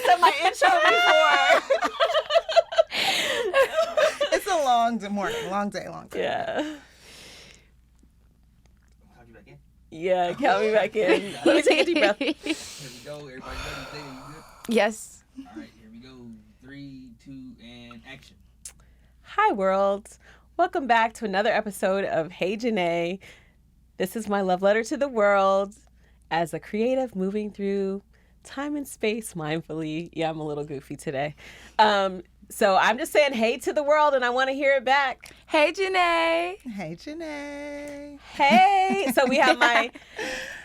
said my intro before. It's a long morning, long day. Yeah. Count you back in. Yeah, count me back in. Let me take a deep breath. Here we go. Everybody ready? Zada, you good? Yes. All right, here we go. 3, 2, and action. Hi, world. Welcome back to another episode of Hey Janeé. This is my love letter to the world as a creative moving through time and space mindfully. Yeah, I'm a little goofy today. So I'm just saying hey to the world and I want to hear it back. Hey, Janeé. Hey, Janeé. Hey. So we have my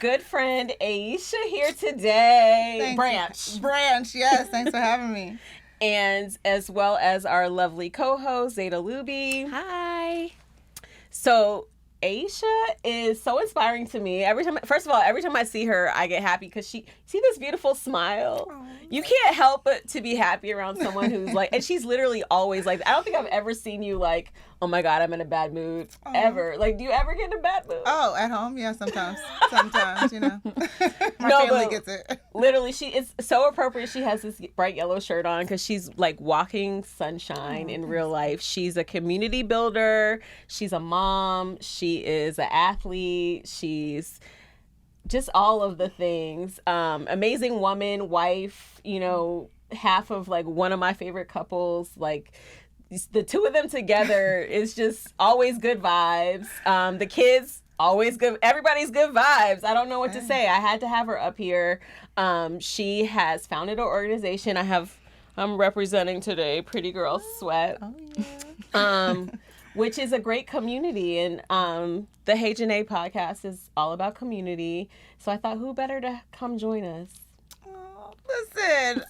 good friend Aeshia here today. Thanks. Branch, yes. Thanks for having me. And as well as our lovely co-host, Zada Luby. Hi. So Aeshia is so inspiring to me. First of all, every time I see her, I get happy because see this beautiful smile. Aww. You can't help but to be happy around someone who's like, and she's literally always like, I don't think I've ever seen you like, oh my God, I'm in a bad mood, ever. Like, do you ever get in a bad mood? Oh, at home? Yeah, sometimes, you know. My family gets it. Literally, it's so appropriate. She has this bright yellow shirt on because she's like walking sunshine in real life. She's a community builder. She's a mom. She is an athlete. She's just all of the things. Amazing woman, wife, you know, half of like one of my favorite couples. Like the two of them together is just always good vibes. The kids, always good. Everybody's good vibes. I don't know what to say. I had to have her up here. She has founded an organization. I'm representing today, Pretty Girl Sweat. Oh, yeah. Which is a great community. And the Hey Janeé podcast is all about community. So I thought, who better to come join us? Oh, listen.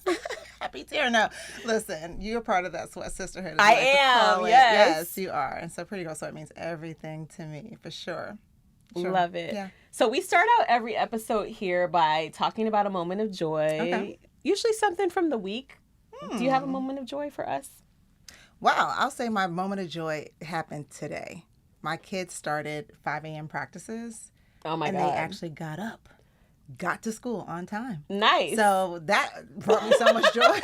Happy to hear. No, listen, you're part of that sweat sisterhood. I am, yes. Yes, you are. And so Pretty Girl Sweat means everything to me, for sure. Love it. Yeah. So we start out every episode here by talking about a moment of joy. Okay. Usually something from the week. Do you have a moment of joy for us? Wow, I'll say my moment of joy happened today. My kids started 5 a.m. practices. Oh my God. And they actually got to school on time. Nice. So that brought me so much joy.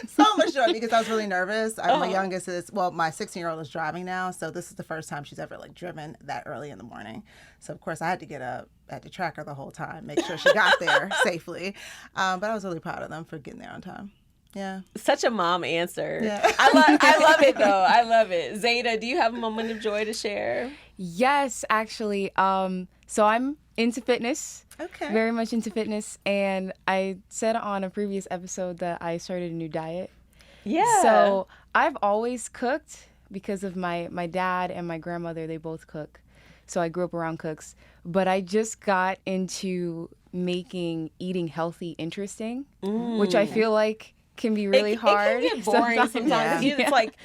So much joy because I was really nervous. My youngest my 16-year-old is driving now. So this is the first time she's ever like driven that early in the morning. So of course I had to get up, I had to track her the whole time, make sure she got there safely. But I was really proud of them for getting there on time. Yeah. Such a mom answer. Yeah. I love it though. I love it. Zada, do you have a moment of joy to share? Yes, actually. So I'm into fitness. Okay. Very much into fitness. And I said on a previous episode that I started a new diet. Yeah. So I've always cooked because of my dad and my grandmother. They both cook. So I grew up around cooks. But I just got into making eating healthy interesting, which I feel like can be really hard. It can get boring sometimes. Yeah. It's like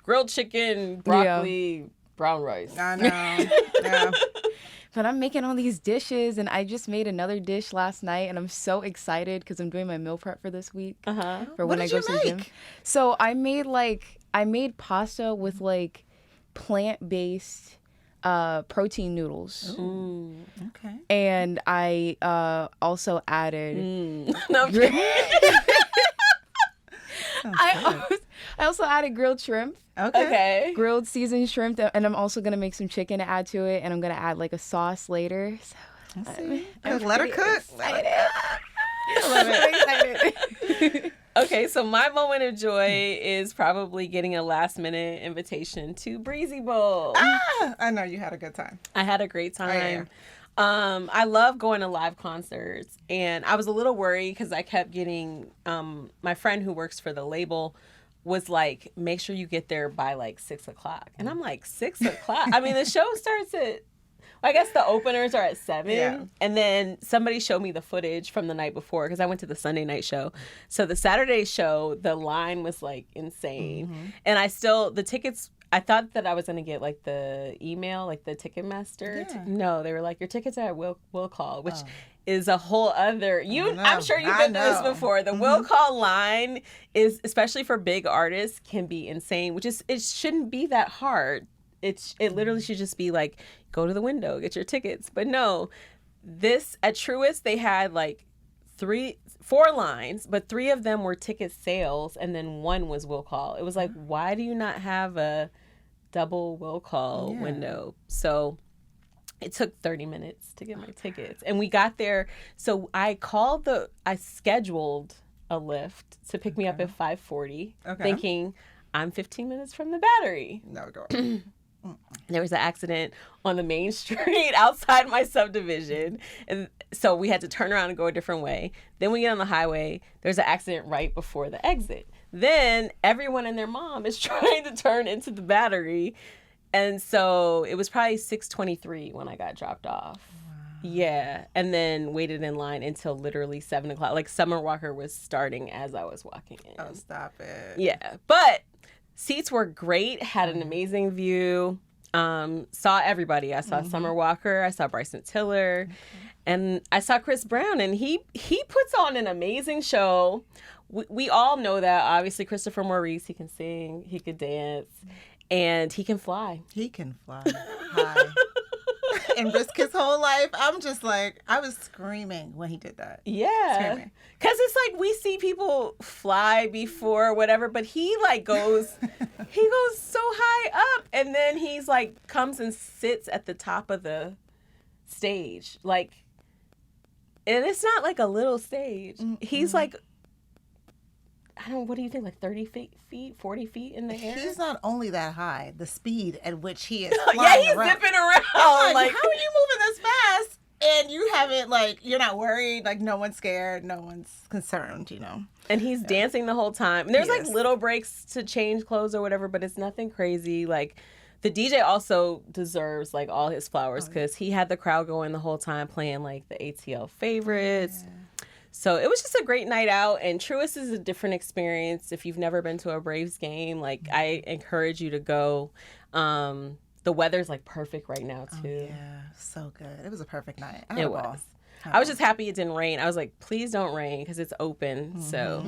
grilled chicken, broccoli, brown rice. I know. Yeah. But I'm making all these dishes, and I just made another dish last night, and I'm so excited because I'm doing my meal prep for this week for What when I did go you to the gym. make? So I made pasta with like plant-based protein noodles. Okay. And I also added I also added grilled shrimp. Okay. Grilled seasoned shrimp, and I'm also gonna make some chicken to add to it, and I'm gonna add like a sauce later. So Let her cook. excited. Okay, so my moment of joy is probably getting a last minute invitation to Breezy Bowl. I know you had a good time. I had a great time. yeah. I love going to live concerts, and I was a little worried because I kept getting my friend who works for the label was like, make sure you get there by like 6 o'clock. And I'm like, 6 o'clock? I mean, the show starts at, I guess the openers are at 7. Yeah. And then somebody showed me the footage from the night before because I went to the Sunday night show. So the Saturday show, the line was like insane. And the tickets, I thought that I was going to get like the email, like the Ticketmaster. Yeah. No, they were like, your tickets are at will call, which is a whole other, I'm sure you've I been through this know. before. The will call line is, especially for big artists, can be insane, which is, it shouldn't be that hard. It literally should just be like, go to the window, get your tickets. But no, this, at Truist, they had like 4 lines, but 3 of them were ticket sales, and then 1 was will call. It was like, why do you not have a double will call window? So it took 30 minutes to get my tickets, and we got there. So I scheduled a Lyft to pick me up at 5:40, thinking I'm 15 minutes from the Battery. No, go. There was an accident on the main street outside my subdivision. And so we had to turn around and go a different way. Then we get on the highway. There's an accident right before the exit. Then everyone and their mom is trying to turn into the Battery. And so it was probably 6:23 when I got dropped off. Wow. Yeah. And then waited in line until literally 7 o'clock. Like Summer Walker was starting as I was walking in. Oh, stop it. Yeah. But seats were great, had an amazing view, saw everybody. I saw Summer Walker, I saw Bryson Tiller, and I saw Chris Brown, and he puts on an amazing show. We all know that, obviously. Christopher Maurice, he can sing, he could dance, and he can fly. He can fly high. And risk his whole life. I'm just like, I was screaming when he did that. Yeah. Because it's like we see people fly before or whatever, but he like goes, he goes so high up, and then he's like comes and sits at the top of the stage. Like, and it's not like a little stage. He's like, I don't know, what do you think, like 30 feet, 40 feet in the air? He's not only that high, the speed at which he is flying yeah, he's around. zipping around. Like, how are you moving this fast? And you haven't, like, you're not worried. Like, no one's scared. No one's concerned, you know. And he's dancing the whole time. And there's, like, little breaks to change clothes or whatever, but it's nothing crazy. Like, the DJ also deserves, like, all his flowers because he had the crowd going the whole time playing, like, the ATL favorites. Yeah. So it was just a great night out, and Truist is a different experience. If you've never been to a Braves game, like, I encourage you to go. The weather's, like, perfect right now, too. Oh, yeah, so good. It was a perfect night. It was. I was just happy it didn't rain. I was like, please don't rain, because it's open. So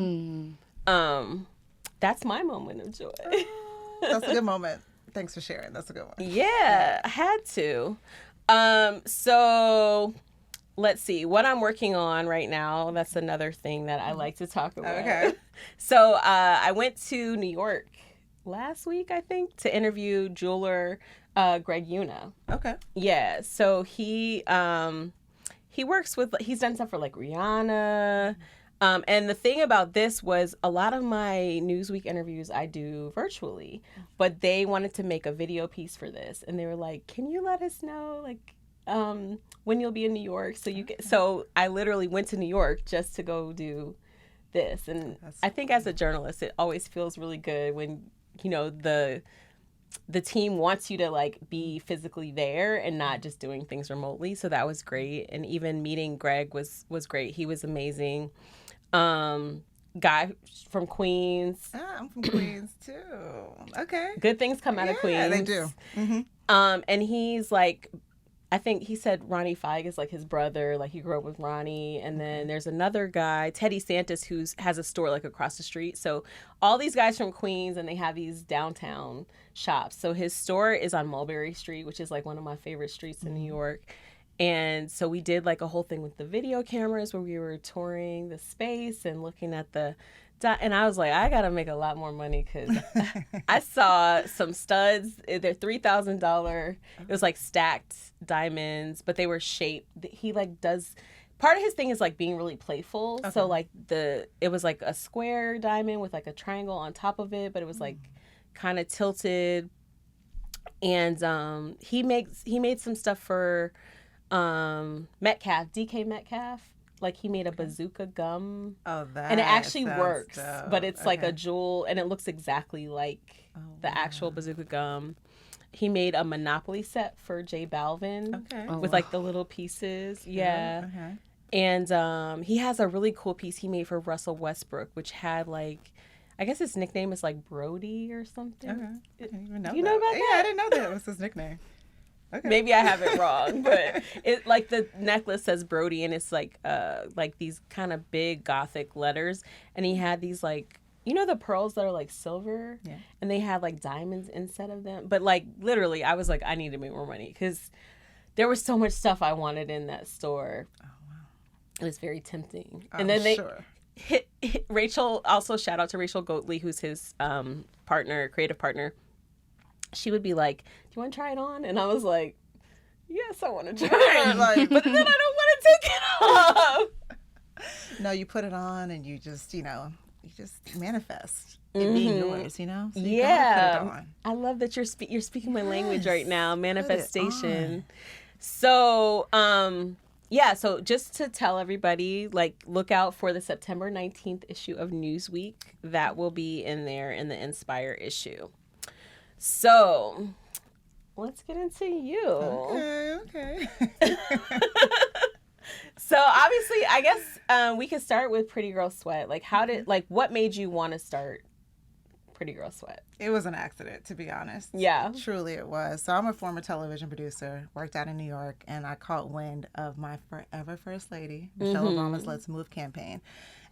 that's my moment of joy. That's a good moment. Thanks for sharing. That's a good one. Yeah, I had to. So... let's see what I'm working on right now. That's another thing that I like to talk about. Okay. So I went to New York last week, I think, to interview jeweler Greg Una. Okay. Yeah. So he works with, he's done stuff for like Rihanna. And the thing about this was a lot of my Newsweek interviews I do virtually, but they wanted to make a video piece for this. And they were like, can you let us know, like, when you'll be in New York, so I literally went to New York just to go do this. And I think as a journalist, it always feels really good when, you know, the team wants you to like be physically there and not just doing things remotely. So that was great. And even meeting Greg was great. He was amazing. Guy from Queens. I'm from Queens too. Okay. Good things come out of Queens. Yeah, they do. Mm-hmm. And he's like, I think he said Ronnie Feig is like his brother. Like he grew up with Ronnie. And then there's another guy, Teddy Santis, who has a store like across the street. So all these guys from Queens, and they have these downtown shops. So his store is on Mulberry Street, which is like one of my favorite streets in New York. And so we did like a whole thing with the video cameras where we were touring the space and looking at the... And I was like, I got to make a lot more money because I saw some studs. They're $3,000. It was like stacked diamonds, but they were shaped. He like does... Part of his thing is like being really playful. Okay. So like it was like a square diamond with like a triangle on top of it, but it was like kind of tilted. And he made some stuff for Metcalf, DK Metcalf. Like he made a bazooka gum. Oh, that. And it actually works, dope. but it's like a jewel, and it looks exactly like the actual bazooka gum. He made a Monopoly set for J Balvin with like the little pieces. Yeah. Okay. And he has a really cool piece he made for Russell Westbrook, which had like, I guess his nickname is like Brody or something. Okay. I didn't even know you know about that? Yeah, I didn't know that was his nickname. Okay. Maybe I have it wrong, but it like the necklace says Brody, and it's like these kind of big Gothic letters, and he had these like, you know, the pearls that are like silver, and they had like diamonds instead of them. But like literally, I was like, I need to make more money because there was so much stuff I wanted in that store. Oh wow, it was very tempting. And then Rachel, also shout out to Rachel Goatley, who's his creative partner. She would be like, "Do you want to try it on?" And I was like, "Yes, I want to try it." Like, but then I don't want to take it off. No, you put it on and you just manifest it being yours, So you gotta put it on. I love that you're speaking my language right now, put it manifestation. on. So, so just to tell everybody, like, look out for the September 19th issue of Newsweek. That will be in there in the Inspire issue. So, let's get into you. Okay. So obviously, I guess we could start with Pretty Girl Sweat. Like, what made you want to start Pretty Girl Sweat? It was an accident, to be honest. Yeah. Truly it was. So I'm a former television producer, worked out in New York, and I caught wind of my forever First Lady, Michelle Obama's Let's Move campaign.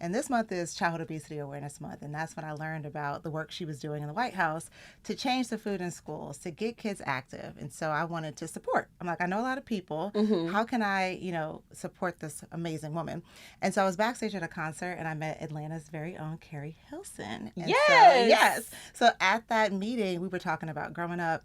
And this month is Childhood Obesity Awareness Month, and that's when I learned about the work she was doing in the White House to change the food in schools, to get kids active. And so I wanted to support. I'm like, I know a lot of people. How can I, support this amazing woman? And so I was backstage at a concert, and I met Atlanta's very own Keri Hilson. And Yes. So at that meeting, we were talking about growing up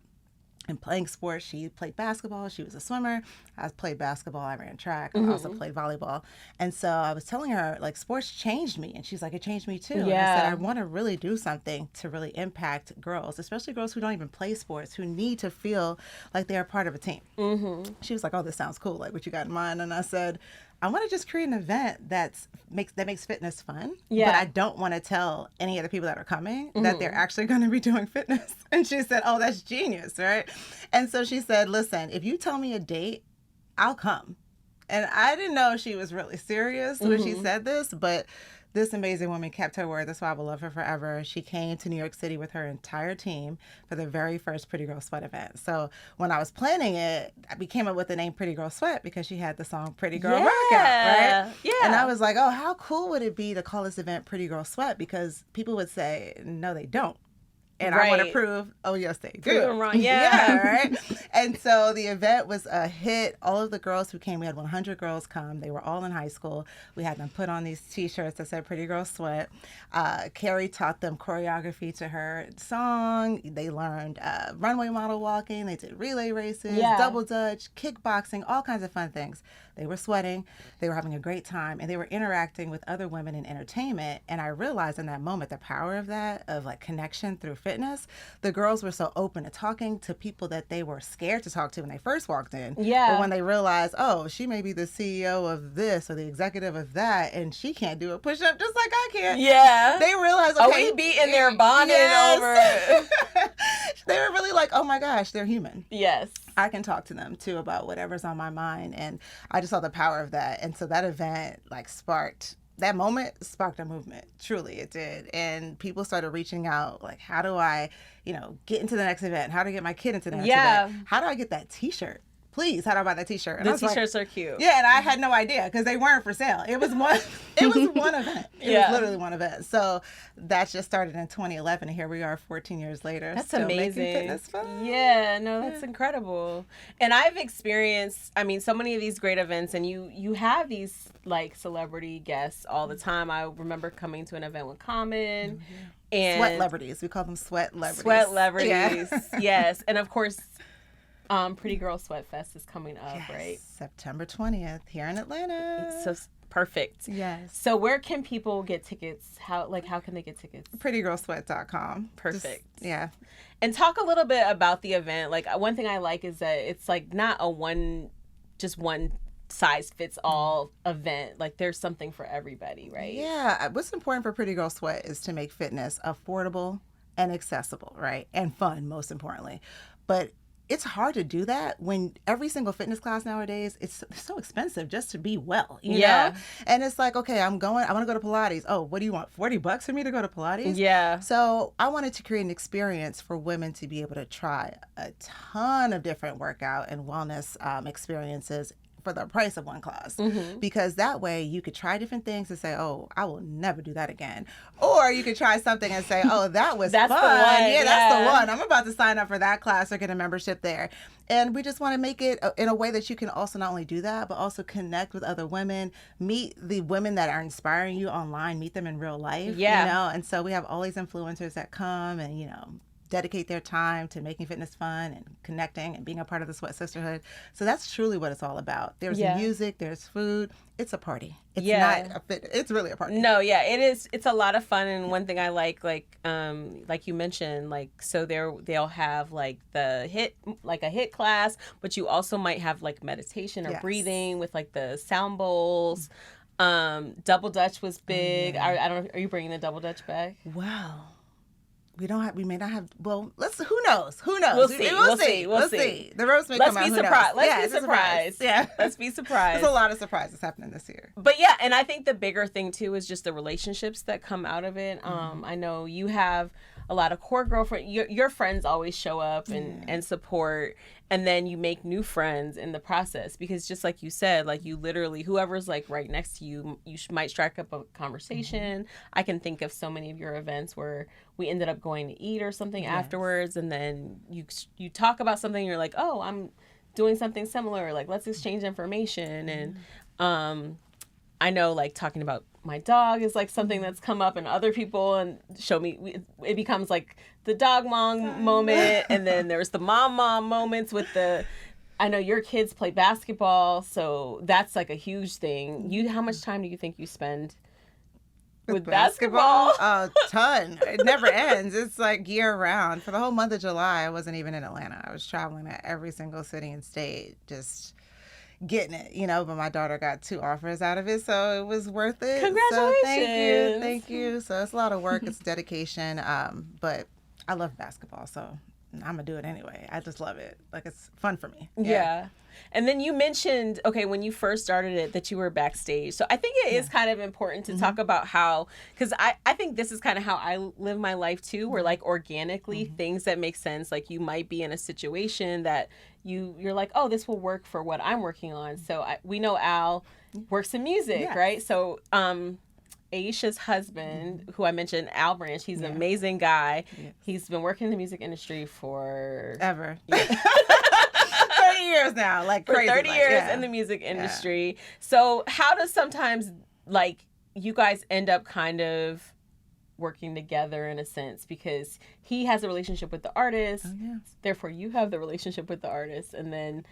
and playing sports. She played basketball. She was a swimmer. I played basketball. I ran track. I also played volleyball. And so I was telling her, like, sports changed me. And she's like, it changed me too. Yeah. And I said, I want to really do something to really impact girls, especially girls who don't even play sports, who need to feel like they are part of a team. She was like, oh, this sounds cool. Like, what you got in mind? And I said, I want to just create an event that makes fitness fun. Yeah. But I don't want to tell any of the people that are coming that they're actually going to be doing fitness. And she said, oh, that's genius, right? And so she said, listen, if you tell me a date, I'll come. And I didn't know she was really serious when she said this, but this amazing woman kept her word. That's why I will love her forever. She came to New York City with her entire team for the very first Pretty Girl Sweat event. So when I was planning it, we came up with the name Pretty Girl Sweat because she had the song Pretty Girl Workout, right? Yeah. And I was like, oh, how cool would it be to call this event Pretty Girl Sweat? Because people would say, no, they don't. And I want to prove, oh, yes, they do. Prove them wrong. Yeah. Right? And so the event was a hit. All of the girls who came, we had 100 girls come. They were all in high school. We had them put on these T-shirts that said Pretty Girl Sweat. Keri taught them choreography to her song. They learned runway model walking. They did relay races, double dutch, kickboxing, all kinds of fun things. They were sweating. They were having a great time. And they were interacting with other women in entertainment. And I realized in that moment the power of that, of like connection through fitness. The girls were so open to talking to people that they were scared to talk to when they first walked in. Yeah. But when they realized, oh, she may be the CEO of this or the executive of that, and she can't do a push-up just like I can. Yeah. They realized, okay. We be in there bonding over it. They were really like, oh my gosh, they're human. Yes. I can talk to them too about whatever's on my mind. And I just saw the power of that. And so that event that moment sparked a movement. Truly, it did. And people started reaching out, like, how do I, get into the next event? How do I get my kid into the next event? How do I get that T-shirt? Please, how do I buy that T-shirt? And the T-shirts are cute. Yeah, and I had no idea because they weren't for sale. It was one event. It was literally one event. So that just started in 2011, and here we are 14 years later. That's still amazing. Making fitness fun. Yeah, no, that's incredible. And I've experienced, so many of these great events, and you have these like celebrity guests all the time. I remember coming to an event with Common. And Sweat celebrities. We call them sweat celebrities. Sweat celebrities. Yeah. Yes. And of course, Pretty Girl Sweat Fest is coming up, right? September 20th here in Atlanta. So perfect. Yes. So where can people get tickets? How can they get tickets? PrettyGirlSweat.com. Perfect. Yeah. And talk a little bit about the event. Like, one thing I like is that it's like not a one size fits all event. Like, there's something for everybody, right? Yeah. What's important for Pretty Girl Sweat is to make fitness affordable and accessible, right? And fun, most importantly. But it's hard to do that when every single fitness class nowadays, it's so expensive just to be well, you know? And it's like, okay, I want to go to Pilates. Oh, what do you want? $40 for me to go to Pilates? Yeah. So I wanted to create an experience for women to be able to try a ton of different workout and wellness experiences for the price of one class, because that way you could try different things and say, oh, I will never do that again. Or you could try something and say, oh, that was That's fun. the one. Yeah, that's the one. I'm about to sign up for that class or get a membership there. And we just want to make it in a way that you can also not only do that, but also connect with other women, meet the women that are inspiring you online, meet them in real life. Yeah. You know, and so we have all these influencers that come and, you know, dedicate their time to making fitness fun and connecting and being a part of the Sweat Sisterhood. So that's truly what it's all about. There's music, there's food. It's a party. It's not a fit. It's really a party. No, yeah, it is. It's a lot of fun. And one thing I like you mentioned, like, so they'll have like a HIIT class, but you also might have like meditation or breathing with like the sound bowls. Double Dutch was big. I don't know. Are you bringing the Double Dutch back? Wow. We may not have, well, who knows? We'll see. We'll see. The roast may come out. Let's be surprised. Let's be surprised. Yeah. Let's be surprised. There's a lot of surprises happening this year. But yeah, and I think the bigger thing too is just the relationships that come out of it. I know you have a lot of core girlfriends. Your friends always show up and support, and then you make new friends in the process, because just like you said, like you literally, whoever's like right next to you, might strike up a conversation. I can think of so many of your events where we ended up going to eat or something afterwards, and then you talk about something, and you're like, oh, I'm doing something similar, like let's exchange information. And I know, like, talking about my dog is like something that's come up, and other people and show me, it becomes like the dog mom moment, and then there's the mom moments with I know your kids play basketball, so that's like a huge thing. How much time do you think you spend with basketball? A ton. It never ends. It's like year round. For the whole month of July, I wasn't even in Atlanta. I was traveling at every single city and state, just getting it, you know, but my daughter got 2 offers out of it, so it was worth it. Congratulations. So thank you. So it's a lot of work, it's dedication, but I love basketball, so I'm gonna do it anyway. I just love it. Like, it's fun for me. Yeah. And then you mentioned, okay, when you first started it, that you were backstage. So I think it is kind of important to talk about how, because I think this is kind of how I live my life too, where like organically things that make sense, like you might be in a situation that you're like, oh, this will work for what I'm working on. So we know Al works in music, right? So Aeshia's husband, who I mentioned, Al Branch, he's an amazing guy. Yes. He's been working in the music industry for... ever. 30 years now, like crazy. For 30 years in the music industry. So how does sometimes, like, you guys end up kind of working together in a sense, because he has a relationship with the artist, therefore you have the relationship with the artist, and then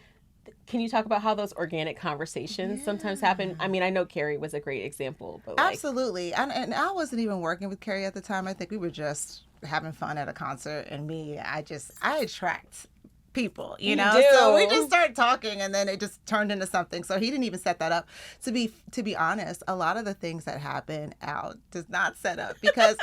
can you talk about how those organic conversations sometimes happen? I mean, I know Keri was a great example, but like... Absolutely. And I wasn't even working with Keri at the time. I think we were just having fun at a concert, and I attract people, you know? So we just started talking, and then it just turned into something. So he didn't even set that up. To be honest, a lot of the things that happen, Al does not set up, because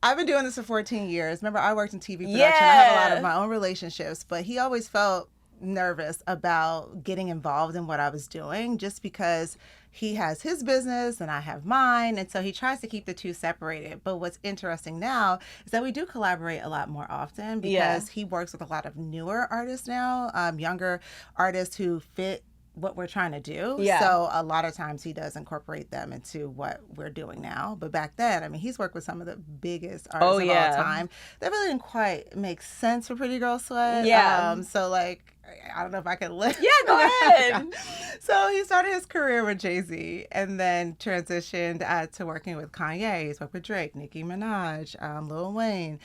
I've been doing this for 14 years. Remember, I worked in TV production. I have a lot of my own relationships, but he always felt nervous about getting involved in what I was doing, just because he has his business and I have mine, and so he tries to keep the two separated. But what's interesting now is that we do collaborate a lot more often, because he works with a lot of newer artists now, younger artists who fit what we're trying to do. So a lot of times he does incorporate them into what we're doing now. But back then, I mean, he's worked with some of the biggest artists of all time. That really didn't quite make sense for Pretty Girl Sweat. So like, I don't know if I can live. Yeah, go ahead. So he started his career with Jay-Z, and then transitioned to working with Kanye. He's worked with Drake, Nicki Minaj, Lil Wayne.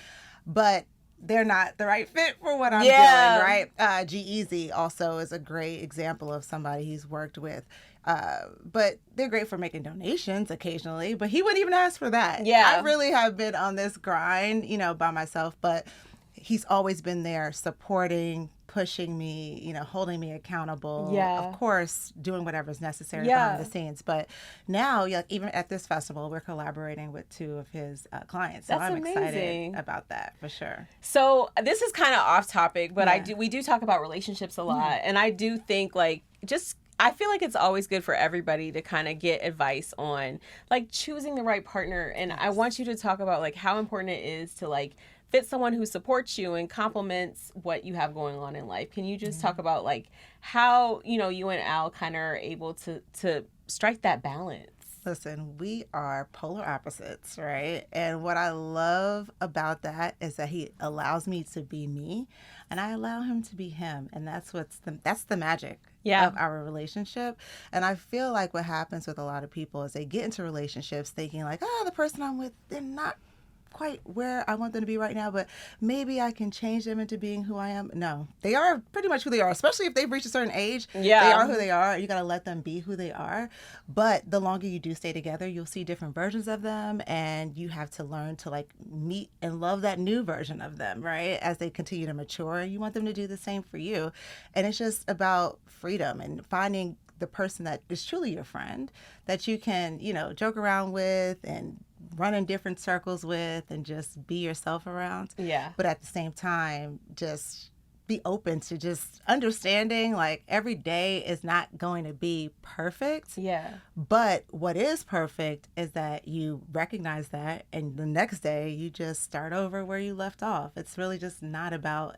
But they're not the right fit for what I'm doing, right? G-Eazy also is a great example of somebody he's worked with. But they're great for making donations occasionally, but he wouldn't even ask for that. I really have been on this grind, you know, by myself, but he's always been there supporting, pushing me, you know, holding me accountable. Of course, doing whatever's necessary behind the scenes. But now, even at this festival, we're collaborating with 2 of his clients. So I'm excited about that, for sure. So this is kind of off topic, but we do talk about relationships a lot. And I do think, like, I feel like it's always good for everybody to kind of get advice on, like, choosing the right partner. And I want you to talk about, like, how important it is to, like, fit someone who supports you and complements what you have going on in life. Can you just talk about like how, you and Al kind of are able to strike that balance? Listen, we are polar opposites, right? And what I love about that is that he allows me to be me and I allow him to be him. And that's the magic of our relationship. And I feel like what happens with a lot of people is they get into relationships thinking like, oh, the person I'm with, they're not quite where I want them to be right now, but maybe I can change them into being who I am. No, they are pretty much who they are, especially if they've reached a certain age. Yeah. They are who they are. You got to let them be who they are. But the longer you do stay together, you'll see different versions of them, and you have to learn to like meet and love that new version of them, right? As they continue to mature, you want them to do the same for you. And it's just about freedom and finding the person that is truly your friend that you can, joke around with and run in different circles with and just be yourself around. Yeah. But at the same time, just be open to just understanding like every day is not going to be perfect. Yeah. But what is perfect is that you recognize that and the next day you just start over where you left off. It's really just not about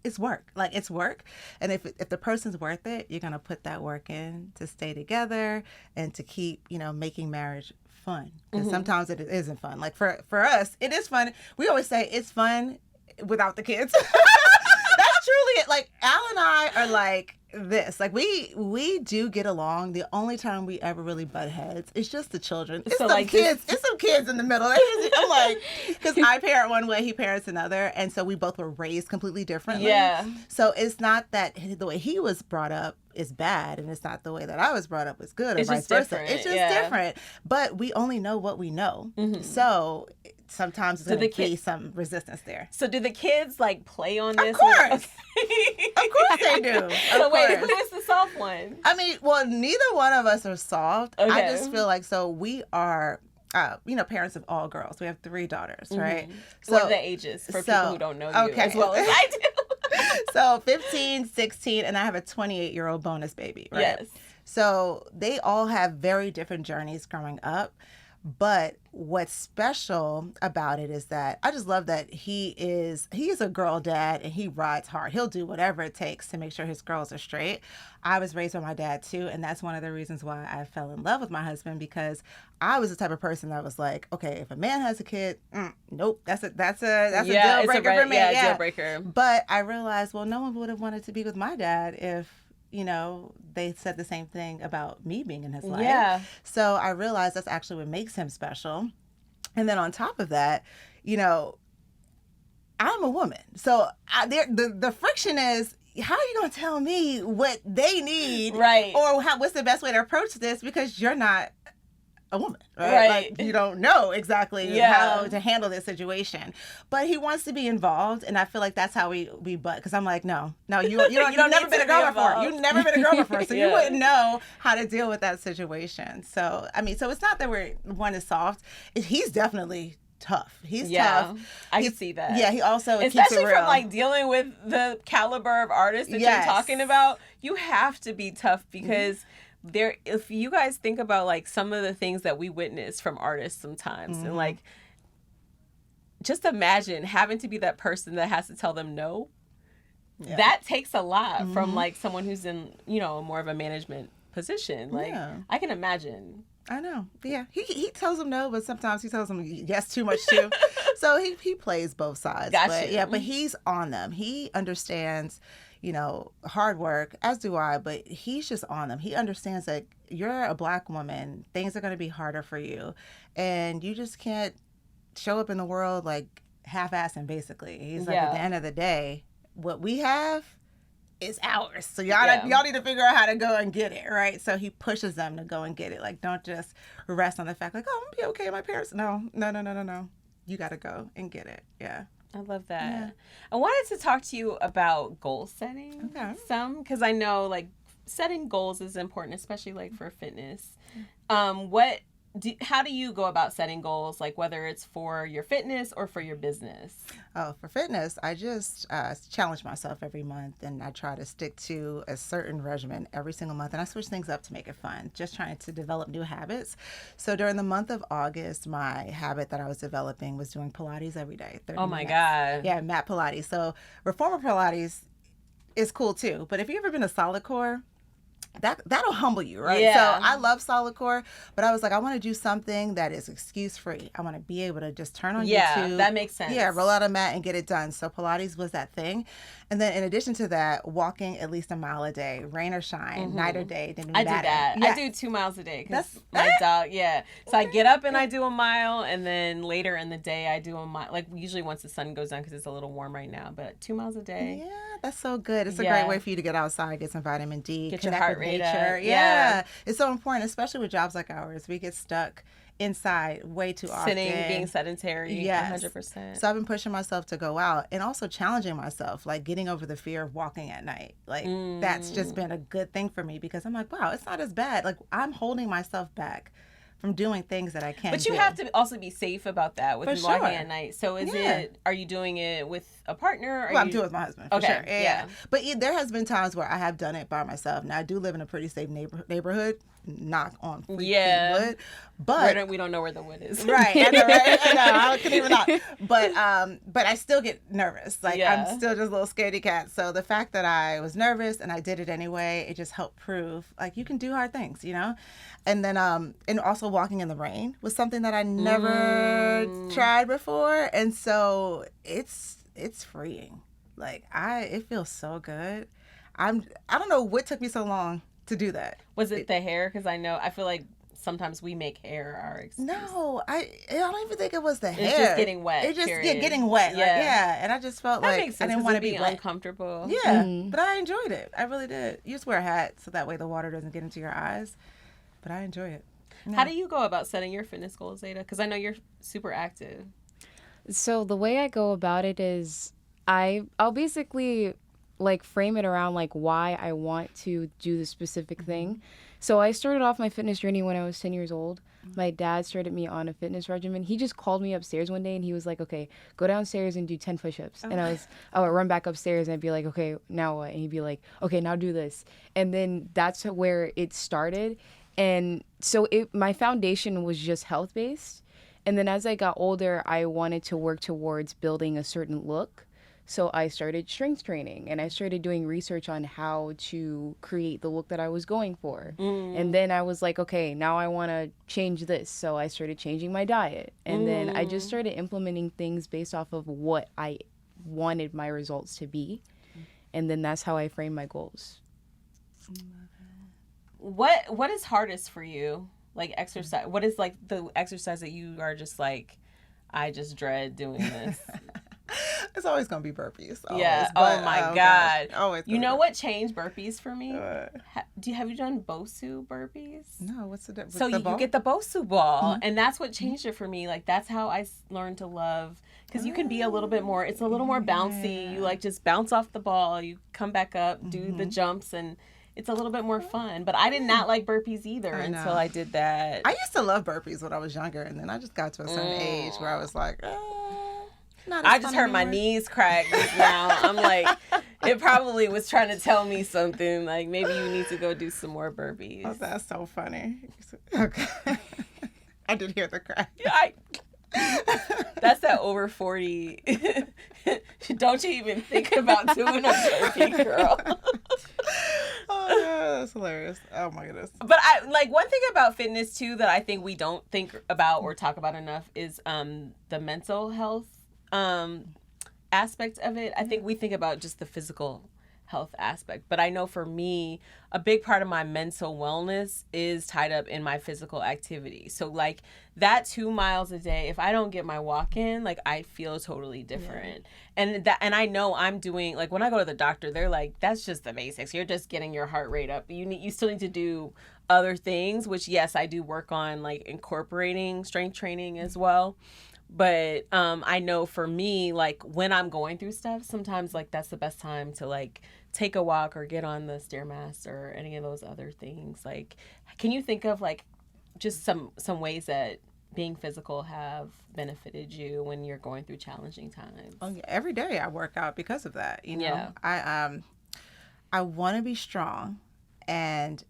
it's work. Like it's work. And if the person's worth it, you're going to put that work in to stay together and to keep, making marriage fun. Because sometimes it isn't fun. Like for us, it is fun. We always say it's fun without the kids. That's truly it. Like Al and I are like this. Like we do get along. The only time we ever really butt heads is just the children. It's It's some kids in the middle. I'm like, because I parent one way, he parents another, and so we both were raised completely differently. Yeah. So it's not that the way he was brought up is bad, and it's not the way that I was brought up is good, or vice versa. It's just different. But we only know what we know. So sometimes there's going to be some resistance there. So do the kids like play on this? Of course. Of course they do. So wait, who is the soft one? I mean, well, neither one of us are soft. Okay. I just feel like, so we are, parents of all girls. We have 3 daughters, right? So, what are the ages for people who don't know you as well as I do? So 15, 16, and I have a 28-year-old bonus baby, right? Yes. So they all have very different journeys growing up. But what's special about it is that I just love that he is a girl dad and he rides hard. He'll do whatever it takes to make sure his girls are straight. I was raised by my dad too, and that's one of the reasons why I fell in love with my husband, because I was the type of person that was like, okay, if a man has a kid, nope, that's a deal breaker for me. Yeah, deal breaker. But I realized, well, no one would have wanted to be with my dad if they said the same thing about me being in his life. Yeah. So I realized that's actually what makes him special. And then on top of that, I'm a woman. So the friction is, how are you going to tell me what they need? Right. Or what's the best way to approach this? Because you're not a woman, right? Like, you don't know exactly how to handle this situation, but he wants to be involved, and I feel like that's how we butt. Because I'm like, no, you've never been a girl before. You've never been a girl before, so you wouldn't know how to deal with that situation. So I mean, so it's not that one is soft. He's definitely tough. He's tough. I can see that. Yeah, he also especially keeps it real. From like dealing with the caliber of artists that you're talking about. You have to be tough because. If you guys think about like some of the things that we witness from artists sometimes, and like just imagine having to be that person that has to tell them no. Yeah. That takes a lot from like someone who's in more of a management position. Like I can imagine. I know. Yeah, he tells them no, but sometimes he tells them yes too much too. So he plays both sides. Gotcha. But he's on them. He understands. Hard work, as do I, but he's just on them. He understands that you're a Black woman. Things are going to be harder for you. And you just can't show up in the world like half-assing, basically. He's like, at the end of the day, what we have is ours. So y'all need to figure out how to go and get it, right? So he pushes them to go and get it. Like, don't just rest on the fact, like, oh, I'm going to be okay. My parents, no. You got to go and get it. Yeah. I love that. Yeah. I wanted to talk to you about goal setting because I know like setting goals is important, especially like for fitness. What how do you go about setting goals, like whether it's for your fitness or for your business? Oh, for fitness, I just challenge myself every month, and I try to stick to a certain regimen every single month, and I switch things up to make it fun, just trying to develop new habits. So during the month of August, my habit that I was developing was doing Pilates every day, 30 Oh my minutes. God. Yeah, mat Pilates. So reformer Pilates is cool too, but if you've ever been a solid core, that'll humble you, right? Yeah. So I love solid core, but I was like, I want to do something that is excuse free. I want to be able to just turn on YouTube. That makes sense. Yeah, roll out a mat and get it done. So Pilates was that thing. And then in addition to that, walking at least a mile a day, rain or shine, night or day, didn't I matter. do that. Yeah. I do 2 miles a day because That's- my dog, yeah. So I get up and I do a mile, and then later in the day I do a mile, like usually once the sun goes down because it's a little warm right now, but 2 miles a day. Yeah, that's so good. It's a Yeah. great way for you to get outside, get some vitamin D, Get your connect heart with rate nature. up. Yeah. It's so important, especially with jobs like ours. We get stuck inside way too often. Sitting, being sedentary, Yes. 100%. So I've been pushing myself to go out and also challenging myself, like getting over the fear of walking at night. Like that's just been a good thing for me because I'm like, wow, it's not as bad. Like I'm holding myself back from doing things that I can't But you do. have to also be safe about that with For walking sure. at night. So Yeah. are you doing it with a partner? Well, I'm doing it with my husband, for Okay, sure. yeah. But there has been times where I have done it by myself. Now, I do live in a pretty safe neighborhood. Knock on freaking wood. But we don't know where the wood is. right, I know, right? I know, I couldn't even knock. But I still get nervous. Like Yeah. I'm still just a little scaredy cat. So the fact that I was nervous and I did it anyway, it just helped prove like you can do hard things, you know. And then and also walking in the rain was something that I never tried before, and so it's freeing. Like it feels so good. I don't know what took me so long to do that. Was it the hair? Because I feel like sometimes we make hair our excuse. No, I don't even think it was the hair. It's just getting wet. It just period. getting wet. Yeah. Like, yeah. And I just felt That like makes sense. I didn't want to be wet. uncomfortable. Yeah, but I enjoyed it. I really did. You just wear a hat so that way the water doesn't get into your eyes. But I enjoy it. How do you go about setting your fitness goals, Zada? Because I know you're super active. So the way I go about it is I'll basically like frame it around like why I want to do the specific thing. So I started off my fitness journey when I was 10 years old. My dad started me on a fitness regimen. He just called me upstairs one day and he was like, okay, go downstairs and do 10 push-ups. And I would run back upstairs and I'd be like, okay, now what? And he'd be like, okay, now do this. And then that's where it started. And so my foundation was just health-based. And then as I got older, I wanted to work towards building a certain look. So I started strength training and I started doing research on how to create the look that I was going for. And then I was like, okay, now I want to change this. So I started changing my diet. And then I just started implementing things based off of what I wanted my results to be. And then that's how I frame my goals. What is hardest for you? Like exercise. What is like the exercise that you are just like, I just dread doing this? It's always gonna be burpees. Always. Yeah. But, Oh my gosh, God. always. You know what changed burpees for me? What? Have you done Bosu burpees? No, what's the difference? So you get the Bosu ball, and that's what changed it for me. Like that's how I learned to love, because you can be a little bit more. It's a little more bouncy. You like just bounce off the ball. You come back up, do the jumps, and it's a little bit more fun. But I did not like burpees either until I did that. I used to love burpees when I was younger, and then I just got to a certain age where I was like, not as I just fun heard my anymore. knees crack just now. I'm like, it probably was trying to tell me something. Like maybe you need to go do some more burpees. Oh, that's so funny. Okay. I did hear the crack. That's that over 40. Don't you even think about doing a burpee, girl. Oh, yeah, that's hilarious. Oh, my goodness. But I like one thing about fitness too that I think we don't think about or talk about enough is the mental health aspect of it. I think we think about just the physical health aspect, but I know for me, a big part of my mental wellness is tied up in my physical activity. So like that 2 miles a day, if I don't get my walk in, like I feel totally different. Yeah. And I know I'm doing, like when I go to the doctor, they're like, that's just the basics. You're just getting your heart rate up. You still need to do other things, which yes, I do work on like incorporating strength training as well. But I know for me, like when I'm going through stuff, sometimes like that's the best time to like take a walk or get on the Stairmaster or any of those other things. Like, can you think of like just some ways that being physical have benefited you when you're going through challenging times? Oh, yeah. Every day I work out because of that. You know, Yeah. I want to be strong, and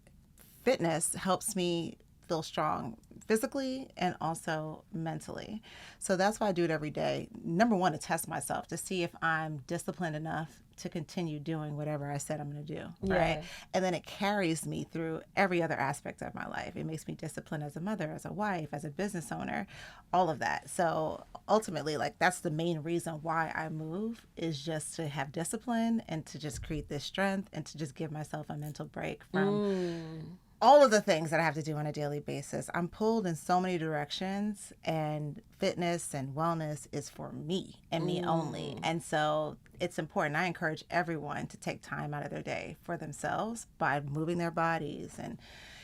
fitness helps me feel strong physically and also mentally. So that's why I do it every day. Number one, to test myself to see if I'm disciplined enough to continue doing whatever I said I'm going to do. Right. And then it carries me through every other aspect of my life. It makes me disciplined as a mother, as a wife, as a business owner, all of that. So ultimately, like, that's the main reason why I move, is just to have discipline and to just create this strength and to just give myself a mental break from all of the things that I have to do on a daily basis. I'm pulled in so many directions, and fitness and wellness is for me and me only. And so it's important. I encourage everyone to take time out of their day for themselves by moving their bodies and,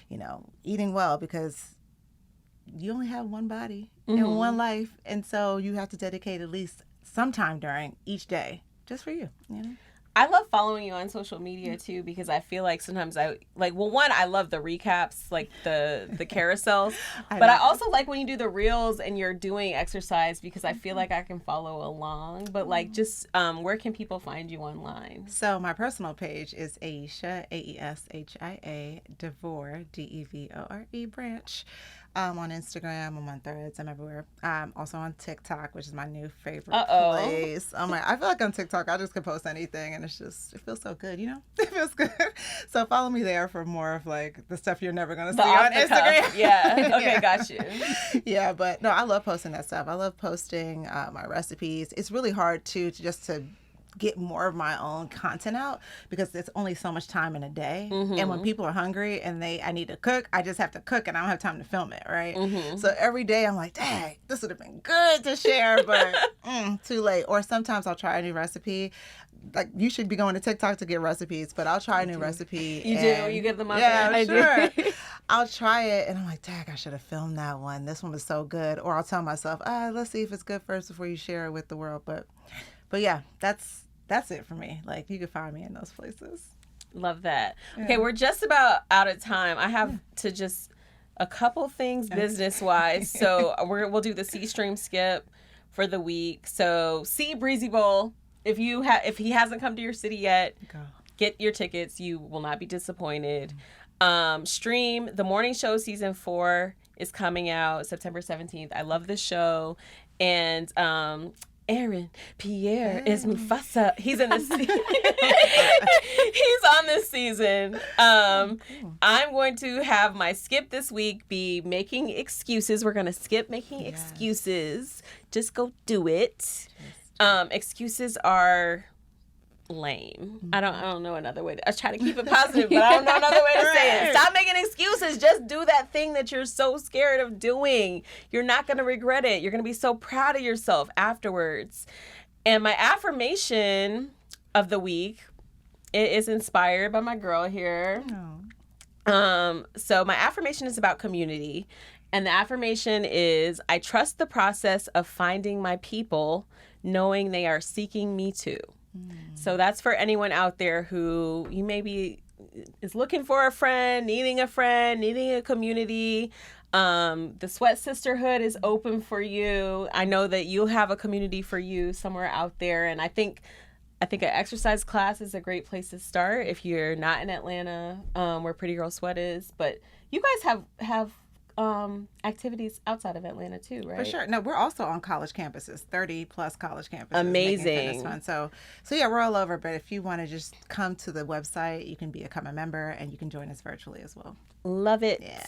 you know, eating well, because you only have one body and one life. And so you have to dedicate at least some time during each day just for you, you know? I love following you on social media too, because I feel like sometimes I love the recaps, like the carousels, but I also like when you do the reels and you're doing exercise, because I feel like I can follow along. But like, just where can people find you online? So my personal page is Aeshia, Aeshia, Devore, Devore Branch. On Instagram, I'm on Threads, I'm everywhere. Also on TikTok, which is my new favorite place. I feel like on TikTok, I just can post anything, and it feels so good, you know? It feels good. So follow me there for more of like the stuff you're never going to see on Instagram. Cuff. Yeah. Okay, got you. Yeah, but no, I love posting that stuff. I love posting my recipes. It's really hard to get more of my own content out, because there's only so much time in a day. And when people are hungry and I need to cook, I just have to cook, and I don't have time to film it, right? So every day I'm like, dang, this would have been good to share, but too late. Or sometimes I'll try a new recipe. Like, you should be going to TikTok to get recipes, but I'll try a new recipe. You do? You get them out there? I sure. I'll try it, and I'm like, dang, I should have filmed that one. This one was so good. Or I'll tell myself, let's see if it's good first before you share it with the world. But yeah, that's it for me. Like, you can find me in those places. Love that. Yeah. Okay, we're just about out of time. I have to just a couple things business-wise. So we'll do the C Stream skip for the week. So see Breezy Bowl. If he hasn't come to your city yet, get your tickets. You will not be disappointed. Stream the morning show season 4 is coming out September 17th. I love this show. And Aaron Pierre is Mufasa. He's in this. He's on this season. I'm going to have my skip this week be making excuses. We're gonna skip making excuses. Just go do it. Excuses are lame. I don't know another way. I try to keep it positive, but I don't know another way to say it. Stop making excuses. Just do that thing that you're so scared of doing. You're not going to regret it. You're going to be so proud of yourself afterwards. And my affirmation of the week, it is inspired by my girl here. So my affirmation is about community. And the affirmation is, I trust the process of finding my people, knowing they are seeking me too. So that's for anyone out there who you maybe is looking for a friend, needing a community. The Sweat Sisterhood is open for you. I know that you'll have a community for you somewhere out there. And I think an exercise class is a great place to start if you're not in Atlanta, where Pretty Girl Sweat is. But you guys have activities outside of Atlanta too, right? For sure. No, we're also on college campuses, 30 plus college campuses. Amazing. Fun. So yeah, we're all over. But if you want to just come to the website, you can become a member, and you can join us virtually as well. Love it. Yeah.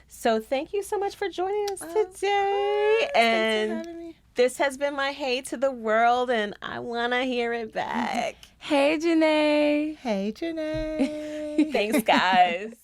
So thank you so much for joining us today. And thanks for having me. This has been my hey to the world, and I want to hear it back. Hey, Janeé. Hey, Janeé. Thanks, guys.